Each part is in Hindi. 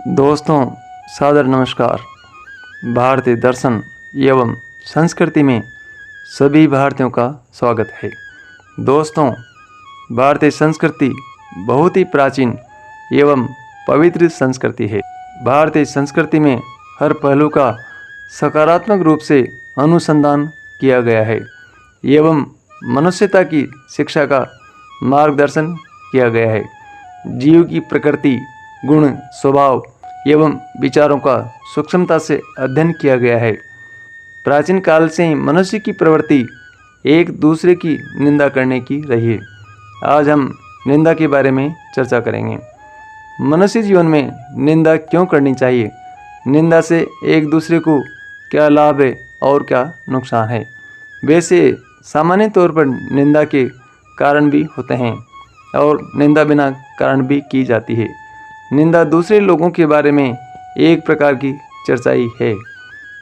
दोस्तों, सादर नमस्कार। भारतीय दर्शन एवं संस्कृति में सभी भारतीयों का स्वागत है। दोस्तों, भारतीय संस्कृति बहुत ही प्राचीन एवं पवित्र संस्कृति है। भारतीय संस्कृति में हर पहलू का सकारात्मक रूप से अनुसंधान किया गया है एवं मनुष्यता की शिक्षा का मार्गदर्शन किया गया है। जीव की प्रकृति, गुण, स्वभाव एवं विचारों का सूक्ष्मता से अध्ययन किया गया है। प्राचीन काल से ही मनुष्य की प्रवृत्ति एक दूसरे की निंदा करने की रही है। आज हम निंदा के बारे में चर्चा करेंगे। मनुष्य जीवन में निंदा क्यों करनी चाहिए, निंदा से एक दूसरे को क्या लाभ है और क्या नुकसान है। वैसे सामान्य तौर पर निंदा के कारण भी होते हैं और निंदा बिना कारण भी की जाती है। निंदा दूसरे लोगों के बारे में एक प्रकार की चर्चा ही है।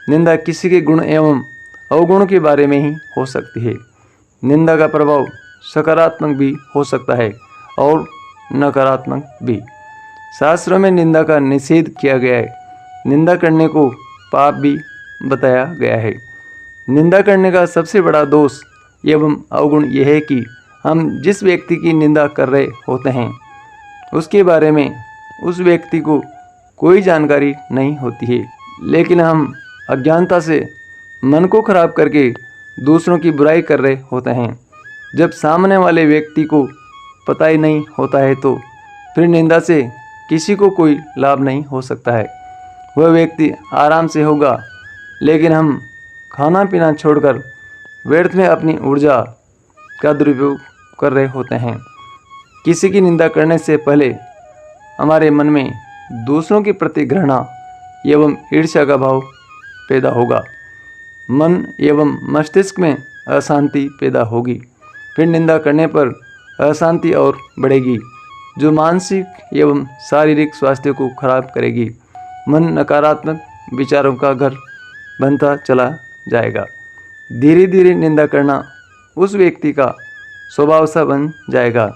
निंदा किसी के गुण एवं अवगुण के बारे में ही हो सकती है। निंदा का प्रभाव सकारात्मक भी हो सकता है और नकारात्मक भी। शास्त्रों में निंदा का निषेध किया गया है। निंदा करने को पाप भी बताया गया है। निंदा करने का सबसे बड़ा दोष एवं अवगुण यह है कि हम जिस व्यक्ति की निंदा कर रहे होते हैं उसके बारे में उस व्यक्ति को कोई जानकारी नहीं होती है, लेकिन हम अज्ञानता से मन को खराब करके दूसरों की बुराई कर रहे होते हैं। जब सामने वाले व्यक्ति को पता ही नहीं होता है तो फिर निंदा से किसी को कोई लाभ नहीं हो सकता है। वह व्यक्ति आराम से होगा, लेकिन हम खाना पीना छोड़कर व्यर्थ में अपनी ऊर्जा का दुरुपयोग कर रहे होते हैं। किसी की निंदा करने से पहले हमारे मन में दूसरों के प्रति घृणा एवं ईर्ष्या का भाव पैदा होगा। मन एवं मस्तिष्क में अशांति पैदा होगी। फिर निंदा करने पर अशांति और बढ़ेगी, जो मानसिक एवं शारीरिक स्वास्थ्य को खराब करेगी। मन नकारात्मक विचारों का घर बनता चला जाएगा। धीरे धीरे निंदा करना उस व्यक्ति का स्वभाव सा बन जाएगा।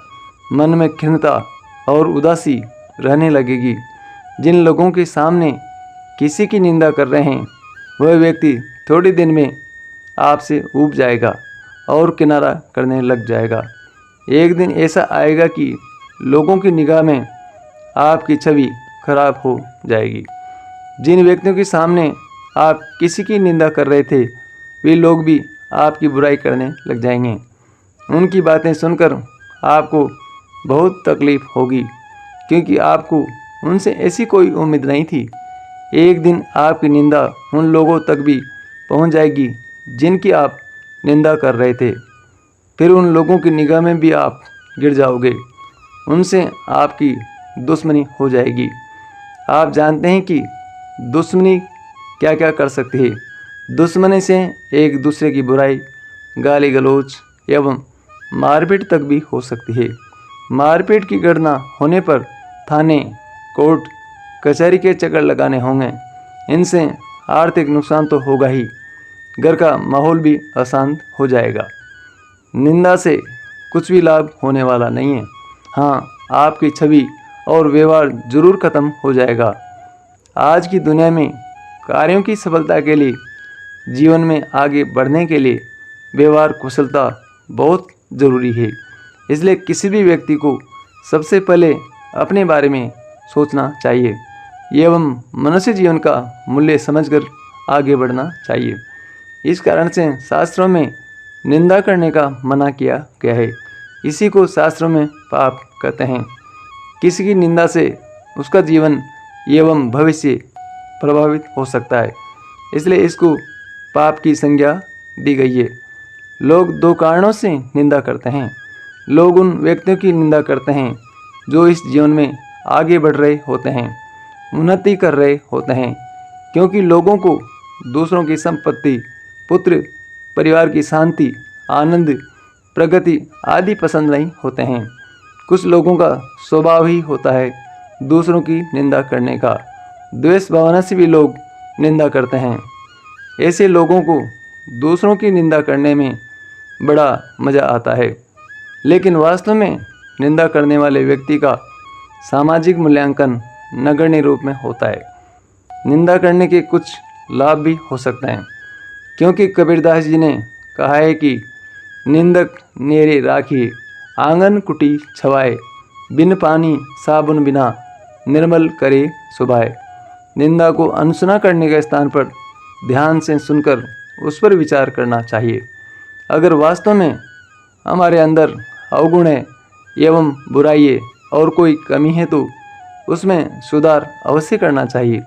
मन में खिन्नता और उदासी रहने लगेगी। जिन लोगों के सामने किसी की निंदा कर रहे हैं वह व्यक्ति थोड़े दिन में आपसे ऊब जाएगा और किनारा करने लग जाएगा। एक दिन ऐसा आएगा कि लोगों की निगाह में आपकी छवि खराब हो जाएगी। जिन व्यक्तियों के सामने आप किसी की निंदा कर रहे थे वे लोग भी आपकी बुराई करने लग जाएंगे। उनकी बातें सुनकर आपको बहुत तकलीफ होगी, क्योंकि आपको उनसे ऐसी कोई उम्मीद नहीं थी। एक दिन आपकी निंदा उन लोगों तक भी पहुंच जाएगी जिनकी आप निंदा कर रहे थे। फिर उन लोगों की निगाह में भी आप गिर जाओगे। उनसे आपकी दुश्मनी हो जाएगी। आप जानते हैं कि दुश्मनी क्या क्या कर सकती है। दुश्मनी से एक दूसरे की बुराई, गाली गलौज एवं मारपीट तक भी हो सकती है। मारपीट की घटना होने पर थाने, कोर्ट, कचहरी के चक्कर लगाने होंगे। इनसे आर्थिक नुकसान तो होगा ही, घर का माहौल भी अशांत हो जाएगा। निंदा से कुछ भी लाभ होने वाला नहीं है। हाँ, आपकी छवि और व्यवहार जरूर खत्म हो जाएगा। आज की दुनिया में कार्यों की सफलता के लिए, जीवन में आगे बढ़ने के लिए व्यवहार कुशलता बहुत ज़रूरी है। इसलिए किसी भी व्यक्ति को सबसे पहले अपने बारे में सोचना चाहिए एवं मनुष्य जीवन का मूल्य समझकर आगे बढ़ना चाहिए। इस कारण से शास्त्रों में निंदा करने का मना किया गया है। इसी को शास्त्रों में पाप कहते हैं। किसी की निंदा से उसका जीवन एवं भविष्य प्रभावित हो सकता है, इसलिए इसको पाप की संज्ञा दी गई है। लोग दो कारणों से निंदा करते हैं। लोग उन व्यक्तियों की निंदा करते हैं जो इस जीवन में आगे बढ़ रहे होते हैं, उन्नति कर रहे होते हैं, क्योंकि लोगों को दूसरों की संपत्ति, पुत्र, परिवार की शांति, आनंद, प्रगति आदि पसंद नहीं होते हैं। कुछ लोगों का स्वभाव ही होता है दूसरों की निंदा करने का। द्वेष भावना से भी लोग निंदा करते हैं। ऐसे लोगों को दूसरों की निंदा करने में बड़ा मज़ा आता है, लेकिन वास्तव में निंदा करने वाले व्यक्ति का सामाजिक मूल्यांकन नगण्य रूप में होता है। निंदा करने के कुछ लाभ भी हो सकते हैं, क्योंकि कबीरदास जी ने कहा है कि निंदक नेरे राखिए आंगन कुटी छवाए, बिन पानी साबुन बिना निर्मल करे सुभाए। निंदा को अनसुना करने के स्थान पर ध्यान से सुनकर उस पर विचार करना चाहिए। अगर वास्तव में हमारे अंदर अवगुण है एवं बुराई है और कोई कमी है तो उसमें सुधार अवश्य करना चाहिए।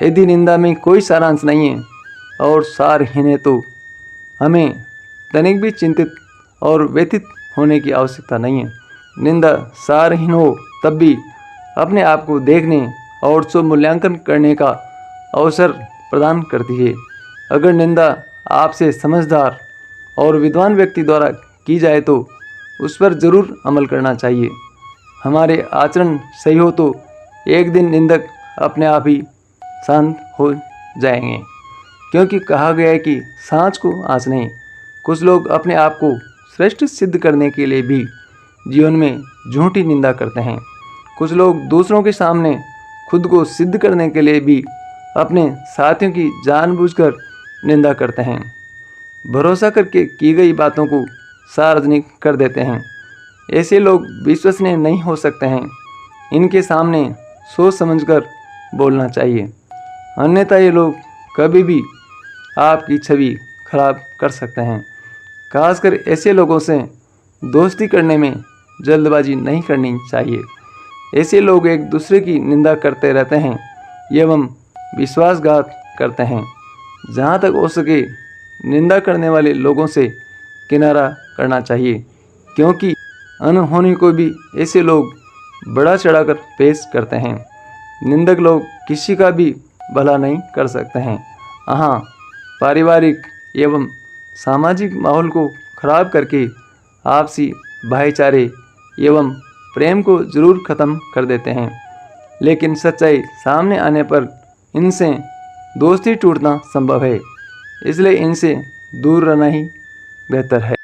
यदि निंदा में कोई सारांश नहीं है और सारहीन है तो हमें तनिक भी चिंतित और व्यथित होने की आवश्यकता नहीं है। निंदा सारहीन हो तब भी अपने आप को देखने और स्व मूल्यांकन करने का अवसर प्रदान करती है। अगर निंदा आपसे समझदार और विद्वान व्यक्ति द्वारा की जाए तो उस पर जरूर अमल करना चाहिए। हमारे आचरण सही हो तो एक दिन निंदक अपने आप ही शांत हो जाएंगे, क्योंकि कहा गया है कि सांच को आँच नहीं। कुछ लोग अपने आप को श्रेष्ठ सिद्ध करने के लिए भी जीवन में झूठी निंदा करते हैं। कुछ लोग दूसरों के सामने खुद को सिद्ध करने के लिए भी अपने साथियों की जानबूझकर निंदा करते हैं। भरोसा करके की गई बातों को सार्वजनिक कर देते हैं। ऐसे लोग विश्वसनीय नहीं हो सकते हैं। इनके सामने सोच समझकर बोलना चाहिए, अन्यथा ये लोग कभी भी आपकी छवि खराब कर सकते हैं। खासकर ऐसे लोगों से दोस्ती करने में जल्दबाजी नहीं करनी चाहिए। ऐसे लोग एक दूसरे की निंदा करते रहते हैं एवं विश्वासघात करते हैं। जहाँ तक हो सके निंदा करने वाले लोगों से किनारा करना चाहिए, क्योंकि अनहोनी को भी ऐसे लोग बड़ा चढ़ाकर पेश करते हैं। निंदक लोग किसी का भी भला नहीं कर सकते हैं। हाँ, पारिवारिक एवं सामाजिक माहौल को खराब करके आपसी भाईचारे एवं प्रेम को जरूर खत्म कर देते हैं, लेकिन सच्चाई सामने आने पर इनसे दोस्ती टूटना संभव है। इसलिए इनसे दूर रहना ही बेहतर है।